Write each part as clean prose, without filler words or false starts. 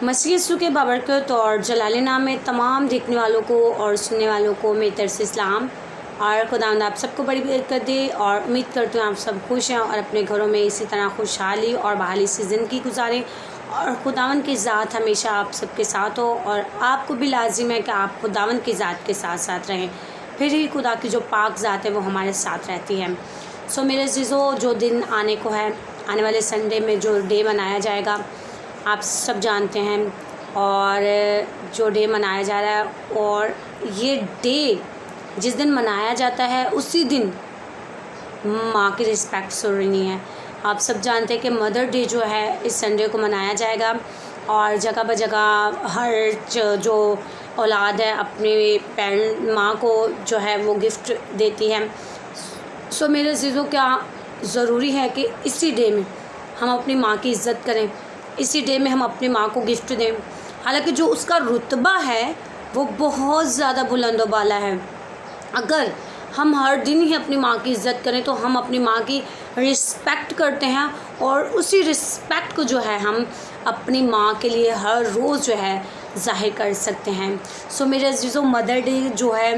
मसीह यीशु के बाबरकत और जलाल नाम में तमाम देखने वालों को और सुनने वालों को मेरी तरफ से इस्लाम। और खुदावंद आप सबको बड़ी बरकत दे और उम्मीद करती हूँ आप सब खुश हैं और अपने घरों में इसी तरह खुशहाली और बहाली से ज़िंदगी गुजारें और खुदावंद की ज़ात हमेशा आप सबके साथ हो और आपको भी लाजिम है कि आप खुदावंद की ज़ात के साथ साथ रहें, फिर ही खुदा की जो पाक ज़ात है वो हमारे साथ रहती है। सो मेरे अज़ीज़ों, जो दिन आने को है, आने वाले संडे में जो डे मनाया जाएगा आप सब जानते हैं, और जो डे मनाया जा रहा है और ये डे जिस दिन मनाया जाता है उसी दिन माँ की रिस्पेक्ट शुरू है। आप सब जानते हैं कि मदर डे जो है इस संडे को मनाया जाएगा और जगह ब जगह हर जो औलाद है अपने पेरेंट माँ को जो है वो गिफ्ट देती है। सो मेरे अज़ीज़ों, क्या ज़रूरी है कि इसी डे में हम अपनी माँ की इज़्ज़त करें, इसी डे में हम अपनी माँ को गिफ्ट दें। हालांकि जो उसका रुतबा है वो बहुत ज़्यादा बुलंद वाला है। अगर हम हर दिन ही अपनी माँ की इज़्ज़त करें तो हम अपनी माँ की रिस्पेक्ट करते हैं और उसी रिस्पेक्ट को जो है हम अपनी माँ के लिए हर रोज़ जो है ज़ाहिर कर सकते हैं। सो मेरे अज़ीज़ों, मदर डे जो है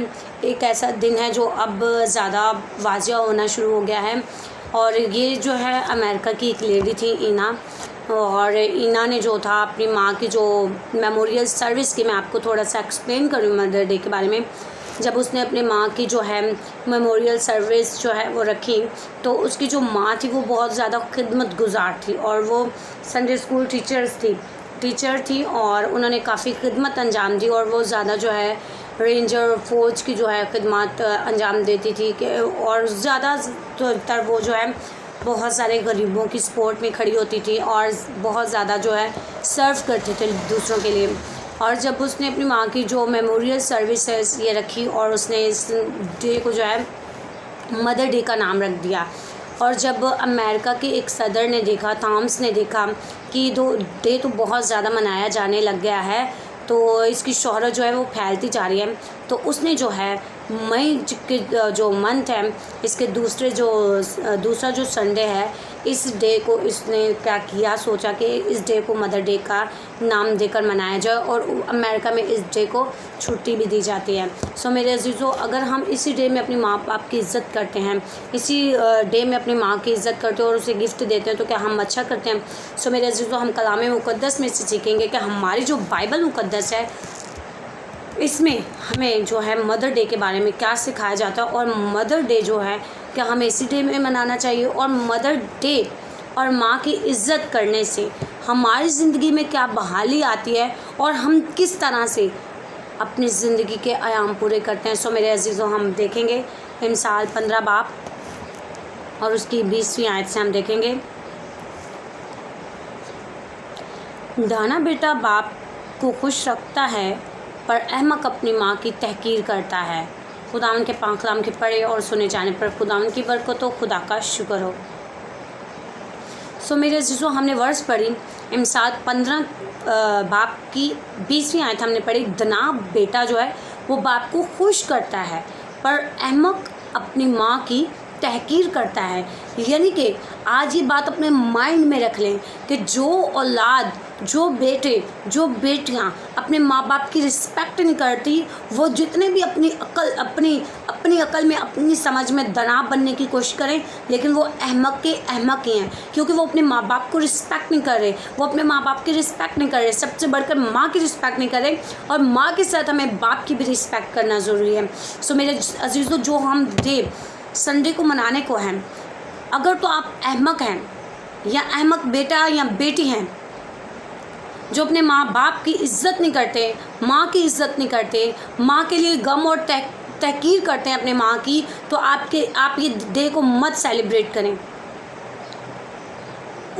एक ऐसा दिन है जो अब ज़्यादा वाज़िया होना शुरू हो गया है। और ये जो है अमेरिका की एक लेडी थी ईना, और ईना ने जो था अपनी माँ की जो मेमोरियल सर्विस की, मैं आपको थोड़ा सा एक्सप्लेन करूँ मदर डे के बारे में। जब उसने अपनी माँ की जो है मेमोरियल सर्विस जो है वो रखी, तो उसकी जो माँ थी वो बहुत ज़्यादा खिदमत गुजार थी और वो संडे स्कूल टीचर थी और उन्होंने काफ़ी खिदमत अंजाम दी और वो ज़्यादा जो है रेंजर फौज की जो है खिदमत अंजाम देती थी कि और ज़्यादातर वो जो है बहुत सारे गरीबों की सपोर्ट में खड़ी होती थी और बहुत ज़्यादा जो है सर्व करते थे दूसरों के लिए। और जब उसने अपनी माँ की जो मेमोरियल सर्विसेज ये रखी और उसने इस डे को जो है मदर डे का नाम रख दिया, और जब अमेरिका के एक सदर ने देखा, थॉमस ने देखा कि दो डे तो बहुत ज़्यादा मनाया जाने लग गया है, तो इसकी शोहरत जो है वो फैलती जा रही है, तो उसने जो है मई के जो मंथ है इसके दूसरा जो संडे है इस डे को इसने क्या किया, सोचा कि इस डे को मदर डे का नाम देकर मनाया जाए और अमेरिका में इस डे को छुट्टी भी दी जाती है। सो मेरे अज़ीज़ों, अगर हम इसी डे में अपनी माँ बाप की इज़्ज़त करते हैं, इसी डे में अपनी माँ की इज़्ज़त करते हैं और उसे गिफ्ट देते हैं, तो क्या हम अच्छा करते हैं। सो मेरे अज़ीज़ों, हम कलाम मुक़द्दस में से सीखेंगे कि हमारी जो बाइबल मुक़द्दस है इसमें हमें जो है मदर डे के बारे में क्या सिखाया जाता है और मदर डे जो है क्या हमें इसी डे में मनाना चाहिए, और मदर डे और माँ की इज़्ज़त करने से हमारी ज़िंदगी में क्या बहाली आती है और हम किस तरह से अपनी ज़िंदगी के आयाम पूरे करते हैं। सो मेरे अज़ीज़ों, हम देखेंगे इमसाल 15 बाब और उसकी 20वीं आयत से हम देखेंगे, दाना बेटा बाप को खुश रखता है पर अहमक अपनी माँ की तहकीर करता है। खुदावन के पाक कलाम के पढ़े और सुने जाने पर खुदावन की बरकत हो, खुदा का शुक्र हो। सो मेरे अज़ीज़ों, हमने वर्स पढ़ी इमसाल 15 बाप की 20वीं आयत हमने पढ़ी, दना बेटा जो है वो बाप को खुश करता है पर अहमक अपनी माँ की तहकीर करता है। यानी कि आज ये बात अपने माइंड में रख लें कि जो औलाद, जो बेटे, जो बेटियां अपने माँ बाप की रिस्पेक्ट नहीं करती, वो जितने भी अपनी अकल में, अपनी समझ में दनाव बनने की कोशिश करें, लेकिन वो अहमक ही हैं, क्योंकि वो अपने माँ बाप को रिस्पेक्ट नहीं कर रहे, वो अपने माँ बाप की रिस्पेक्ट नहीं कर रहे, सबसे बढ़कर माँ की रिस्पेक्ट नहीं कर रहे, और माँ के साथ हमें बाप की भी रिस्पेक्ट करना ज़रूरी है। सो मेरे अज़ीज़ों, जो हम डे संडे को मनाने को हैं, अगर तो आप अहमक हैं या अहमक बेटा या बेटी हैं जो अपने माँ बाप की इज़्ज़त नहीं करते, माँ की इज़्ज़त नहीं करते, माँ के लिए गम और तहकीर करते हैं अपने माँ की, तो आप ये डे को मत सेलिब्रेट करें।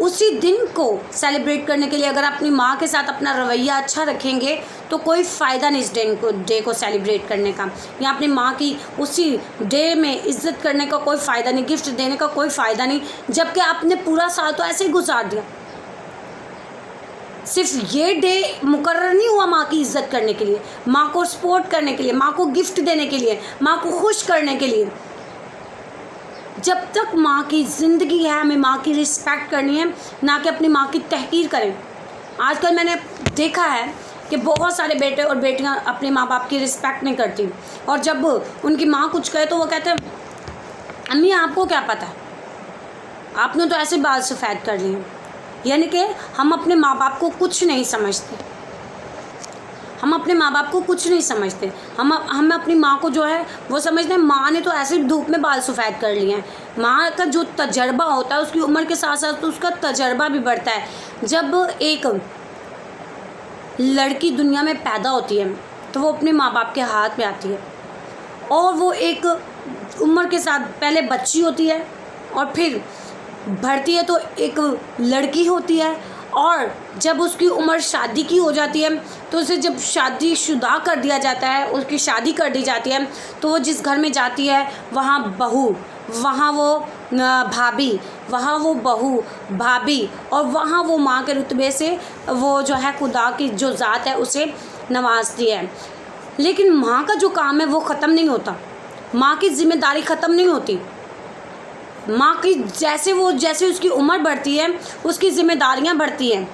उसी दिन को सेलिब्रेट करने के लिए अगर आप अपनी माँ के साथ अपना रवैया अच्छा रखेंगे तो कोई फ़ायदा नहीं इस डे को सेलिब्रेट करने का, या अपनी माँ की उसी डे में इज़्ज़त करने का कोई फ़ायदा नहीं, गिफ्ट देने का कोई फ़ायदा नहीं, जबकि आपने पूरा साल तो ऐसे ही गुजार दिया। सिर्फ ये डे मुकर्रर नहीं हुआ माँ की इज़्ज़त करने के लिए, माँ को सपोर्ट करने के लिए, माँ को गिफ्ट देने के लिए, माँ को खुश करने के लिए। जब तक माँ की ज़िंदगी है हमें माँ की रिस्पेक्ट करनी है, ना कि अपनी माँ की तहकीर करें। आजकल मैंने देखा है कि बहुत सारे बेटे और बेटियां अपने माँ बाप की रिस्पेक्ट नहीं करती, और जब उनकी माँ कुछ कहे तो वो कहते हैं अम्मी आपको क्या पता है, आपने तो ऐसे बाल सफ़ेद कर लिए। यानी कि हम अपने माँ बाप को कुछ नहीं समझते, हम अपने माँ बाप को कुछ नहीं समझते। हम अपनी माँ को जो है वो समझते हैं माँ ने तो ऐसे धूप में बाल सफ़ेद कर लिए हैं। माँ का जो तजर्बा होता है उसकी उम्र के साथ साथ तो उसका तजर्बा भी बढ़ता है। जब एक लड़की दुनिया में पैदा होती है तो वो अपने माँ बाप के हाथ में आती है, और वो एक उम्र के साथ पहले बच्ची होती है और फिर बढ़ती है तो एक लड़की होती है, और जब उसकी उम्र शादी की हो जाती है तो उसे जब शादीशुदा कर दिया जाता है, उसकी शादी कर दी जाती है, तो वो जिस घर में जाती है वहाँ बहू, वहाँ वो भाभी, वहाँ वो बहू भाभी, और वहाँ वो माँ के रुतबे से वो जो है खुदा की जो ज़ात है उसे नवाजती है। लेकिन माँ का जो काम है वो ख़त्म नहीं होता, माँ की जिम्मेदारी ख़त्म नहीं होती। माँ की जैसे उसकी उम्र बढ़ती है उसकी ज़िम्मेदारियाँ बढ़ती हैं,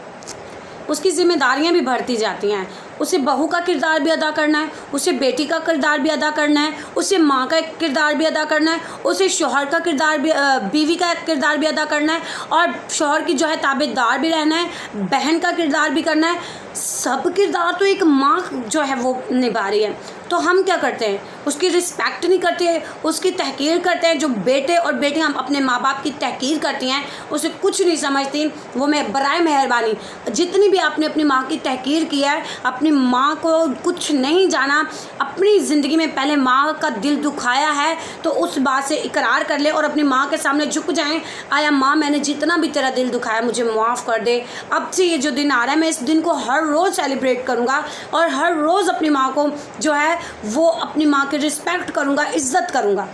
उसकी ज़िम्मेदारियाँ भी बढ़ती जाती हैं। उसे बहू का किरदार भी अदा करना है, उसे बेटी का किरदार भी अदा करना है, उसे माँ का किरदार भी अदा करना है, उसे शौहर का किरदार भी बीवी का किरदार भी अदा करना है, और शौहर की जो है ताबेदार भी रहना है, बहन का किरदार भी करना है। सब किरदार तो एक माँ जो है वो निभा रही है। तो हम क्या करते हैं, उसकी रिस्पेक्ट नहीं करते, उसकी तहकीर करते हैं। जो बेटे और बेटियां अपने माँ बाप की तहकीर करती हैं उसे कुछ नहीं समझती। वो मैं बराए मेहरबानी जितनी भी आपने अपनी माँ की तहकीर की है, अपनी माँ को कुछ नहीं जाना, अपनी ज़िंदगी में पहले माँ का दिल दुखाया है तो उस बात से इकरार कर ले और अपनी माँ के सामने झुक जाएं। आया माँ मैंने जितना भी तेरा दिल दुखाया मुझे माफ़ कर दे। अब से ये जो दिन आ रहा है मैं इस दिन को हर रोज़ सेलिब्रेट करूँगा और हर रोज़ अपनी माँ को जो है वो अपनी माँ की रिस्पेक्ट करूँगा, इज़्ज़त करूँगा।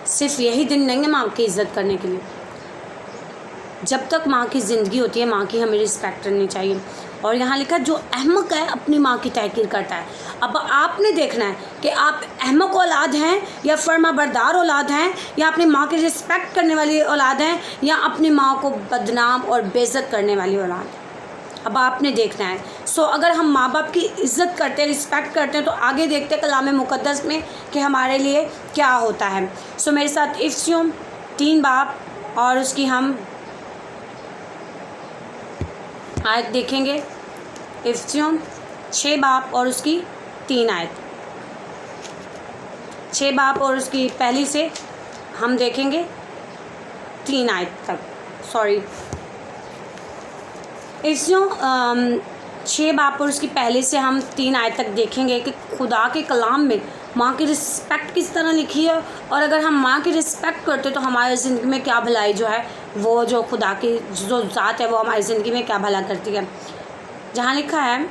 सिर्फ यही दिन नहीं है माँ की इज़्ज़त करने के लिए। जब तक माँ की ज़िंदगी होती है माँ की हमें रिस्पेक्ट करनी चाहिए। और यहाँ लिखा जो अहमक है अपनी माँ की तहकीर करता है। अब आपने देखना है कि आप अहमक औलाद हैं या फर्माबरदार औलाद हैं, या अपनी माँ की रिस्पेक्ट करने वाली औलाद हैं, या अपनी माँ को बदनाम और बेइज्जत करने वाली औलाद। अब आपने देखना है। अगर हम माँ बाप की इज़्ज़त करते हैं, रिस्पेक्ट करते हैं, तो आगे देखते हैं कलाम मुक़द्दस में कि हमारे लिए क्या होता है। मेरे साथ इफ़िसियों 3 बाब और उसकी हम आयत देखेंगे। इफ़िसियों 6 बाब और उसकी 3 आयत, 6 बाब और उसकी पहली से हम देखेंगे 3 आयत तक। इफ़िसियों 6 बाब और उसकी पहले से हम 3 आयत तक देखेंगे कि खुदा के कलाम में माँ की रिस्पेक्ट किस तरह लिखी है, और अगर हम माँ की रिस्पेक्ट करते तो हमारी ज़िंदगी में क्या भलाई जो है वो जो खुदा की जो ज़ात है वो हमारी ज़िंदगी में क्या भला करती है। जहाँ लिखा है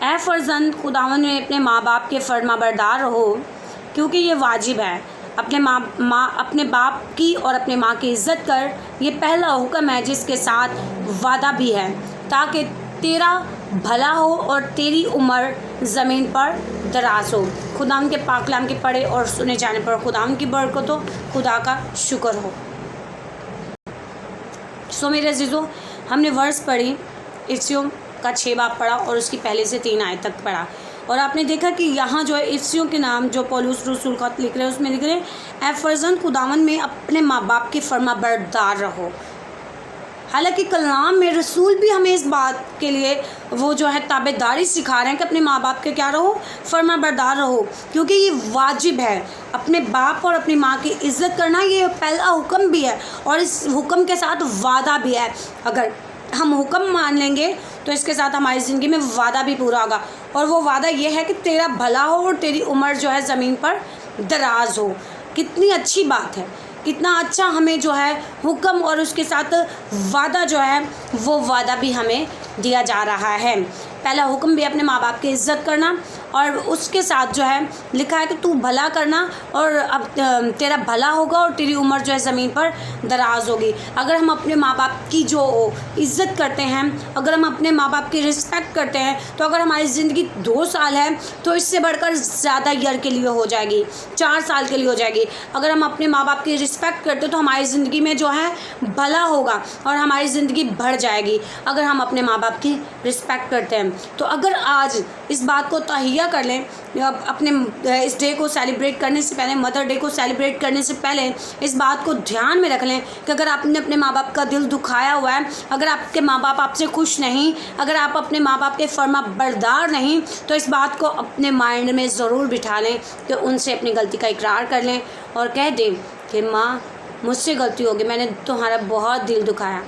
ए फ़र्जंद खुदावन में अपने माँ बाप के फर्माबरदार रहो क्योंकि ये वाजिब है। अपने बाप की और अपने माँ की इज़्ज़त कर, ये पहला हुक्म है जिसके साथ वादा भी है, ताकि तेरा भला हो और तेरी उम्र ज़मीन पर दराज हो। खुदा के पाक कलाम के पढ़े और सुने जाने पर खुदा की बरकत हो, खुदा का शुक्र हो। मेरे अज़ीज़ों, हमने वर्स पढ़ी, इफ़िसियों का 6 बाब पढ़ा और उसकी पहले से 3 आयत तक पढ़ा, और आपने देखा कि यहाँ जो है इफ़िसियों के नाम जो पौलुस रसूल ख़त लिख रहे हैं उसमें लिख रहे हैं ए फ़र्जंद खुदावन में अपने माँ बाप की फर्माबरदार रहो। हालांकि कलाम में रसूल भी हमें इस बात के लिए वो जो है ताबेदारी सिखा रहे हैं कि अपने माँ बाप के क्या रहो, फर्माबरदार रहो, क्योंकि ये वाजिब है। अपने बाप और अपनी माँ की इज़्ज़त करना ये पहला हुक्म भी है और इस हुक्म के साथ वादा भी है। अगर हम हुक्म मान लेंगे तो इसके साथ हमारी ज़िंदगी में वादा भी पूरा होगा, और वो वादा ये है कि तेरा भला हो और तेरी उम्र जो है ज़मीन पर दराज हो। कितनी अच्छी बात है, कितना अच्छा हमें जो है हुक्म और उसके साथ वादा जो है वो वादा भी हमें दिया जा रहा है। पहला हुक्म भी अपने माँ बाप की इज़्ज़त करना, और उसके साथ जो है लिखा है कि तू भला करना और अब तेरा भला होगा और तेरी उम्र जो है ज़मीन पर दराज होगी। अगर हम अपने माँ बाप की जो इज़्ज़त करते हैं, अगर हम अपने माँ बाप की रिस्पेक्ट करते हैं, तो अगर हमारी ज़िंदगी 2 साल है तो इससे बढ़कर ज़्यादा ईयर के लिए हो जाएगी, 4 साल के लिए हो जाएगी। अगर हम अपने माँ बाप की रिस्पेक्ट करते हैं तो हमारी ज़िंदगी में जो है भला होगा और हमारी ज़िंदगी बढ़ जाएगी अगर हम अपने माँ बाप की रिस्पेक्ट करते हैं। तो अगर आज इस बात को तहिया कर लें, अपने इस डे को सेलिब्रेट करने से पहले, मदर डे को सेलिब्रेट करने से पहले इस बात को ध्यान में रख लें कि अगर आपने अपने माँ बाप का दिल दुखाया हुआ है, अगर आपके माँ बाप आपसे खुश नहीं, अगर आप अपने माँ बाप के फर्मा बरदार नहीं, तो इस बात को अपने माइंड में ज़रूर बिठा लें कि उनसे अपनी गलती का इकरार कर लें और कह दें कि माँ मुझसे गलती होगी, मैंने तुम्हारा बहुत दिल दुखाया।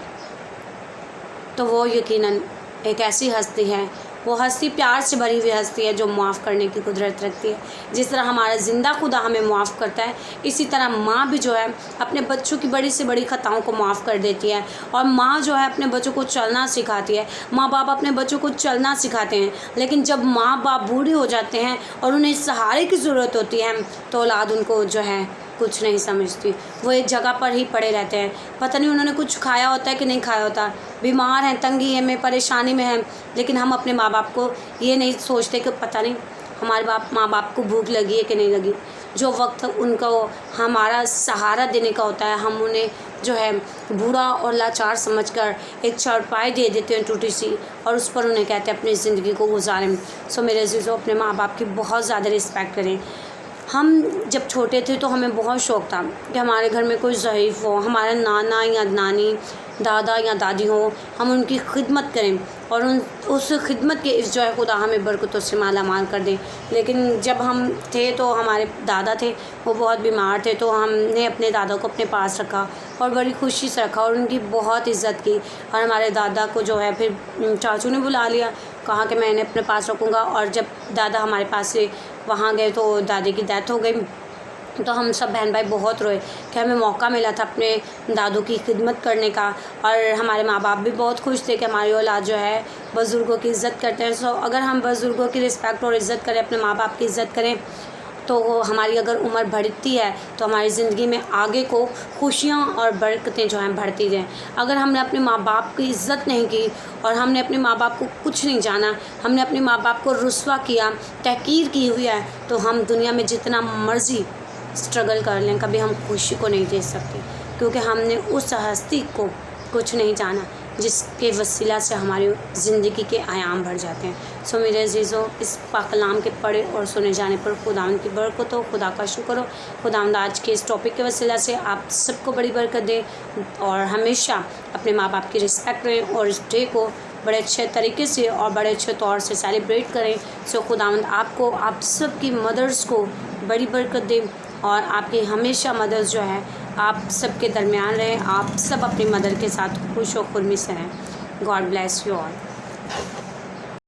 तो वो यकीनन एक ऐसी हस्ती है, वो हस्ती प्यार से भरी हुई हस्ती है जो माफ़ करने की कुदरत रखती है। जिस तरह हमारा ज़िंदा खुदा हमें माफ़ करता है, इसी तरह माँ भी जो है अपने बच्चों की बड़ी से बड़ी ख़ताओं को माफ़ कर देती है। और माँ जो है अपने बच्चों को चलना सिखाती है। माँ बाप अपने बच्चों को चलना सिखाते हैं, लेकिन जब माँ बाप बूढ़े हो जाते हैं और उन्हें सहारे की ज़रूरत होती है तो औलाद उनको जो है कुछ नहीं समझती। वो एक जगह पर ही पड़े रहते हैं, पता नहीं उन्होंने कुछ खाया होता है कि नहीं खाया होता, बीमार हैं, तंगी है में, परेशानी में हैं। लेकिन हम अपने माँ बाप को ये नहीं सोचते कि पता नहीं हमारे माँ बाप को भूख लगी है कि नहीं लगी। जो वक्त उनको हमारा सहारा देने का होता है, हम उन्हें जो है बूढ़ा और लाचार समझकर एक चारपाई दे देते हैं टूटी सी, और उस पर उन्हें कहते हैं अपनी ज़िंदगी को गुजारें। सो मेरे अज़ीज़ों, अपने माँ बाप की बहुत ज़्यादा रिस्पेक्ट करें। हम जब छोटे थे तो हमें बहुत शौक़ था कि हमारे घर में कोई ज़ईफ़ हो, हमारा नाना या नानी, दादा या दादी हो, हम उनकी खिदमत करें और उस खिदमत के इस जो है खुदा हमें बरकतों से माला माल कर दें। लेकिन जब हम थे तो हमारे दादा थे, वो बहुत बीमार थे, तो हमने अपने दादा को अपने पास रखा और बड़ी खुशी से रखा और उनकी बहुत इज़्ज़त की। और हमारे दादा को जो है फिर चाचू ने बुला लिया, कहा कि मैं इन्हें अपने पास रखूँगा। और जब दादा हमारे पास से वहाँ गए तो दादी की डेथ हो गई। तो हम सब बहन भाई बहुत रोए कि हमें मौका मिला था अपने दादू की खिदमत करने का। और हमारे माँ बाप भी बहुत खुश थे कि हमारी औलाद जो है बुज़ुर्गों की इज़्ज़त करते हैं। सो अगर हम बुज़ुर्गों की रिस्पेक्ट और इज़्ज़त करें, अपने माँ बाप की इज़्ज़त करें, तो हमारी अगर उम्र बढ़ती है तो हमारी ज़िंदगी में आगे को खुशियाँ और बरकतें जो हैं बढ़ती जाएँ। अगर हमने अपने माँ बाप की इज़्ज़त नहीं की और हमने अपने माँ बाप को कुछ नहीं जाना, हमने अपने माँ बाप को रुस्वा किया, तहक़ीर की हुई है, तो हम दुनिया में जितना मर्ज़ी स्ट्रगल कर लें, कभी हम खुशी को नहीं दे सकते, क्योंकि हमने उस हस्ती को कुछ नहीं जाना जिसके वसीला से हमारी ज़िंदगी के आयाम बढ़ जाते हैं। सो मेरे अज़ीज़ों, इस पाक कलाम के पढ़े और सुने जाने पर खुदावंद की बरकत हो, खुदा का शुक्र हो। खुदावंद आज के इस टॉपिक के वसीला से आप सबको बड़ी बरकत दे और हमेशा अपने माँ बाप की रिस्पेक्ट करें और इस डे को बड़े अच्छे तरीके से और बड़े अच्छे तौर से सेलिब्रेट करें। सो खुदावंद आपको, आप सब की मदर्स को बड़ी बरकत दे और आपकी हमेशा मदर्स जो है आप सबके दरमियान रहें, आप सब अपनी मदर के साथ खुश और खुर्मी से रहें। God bless you all.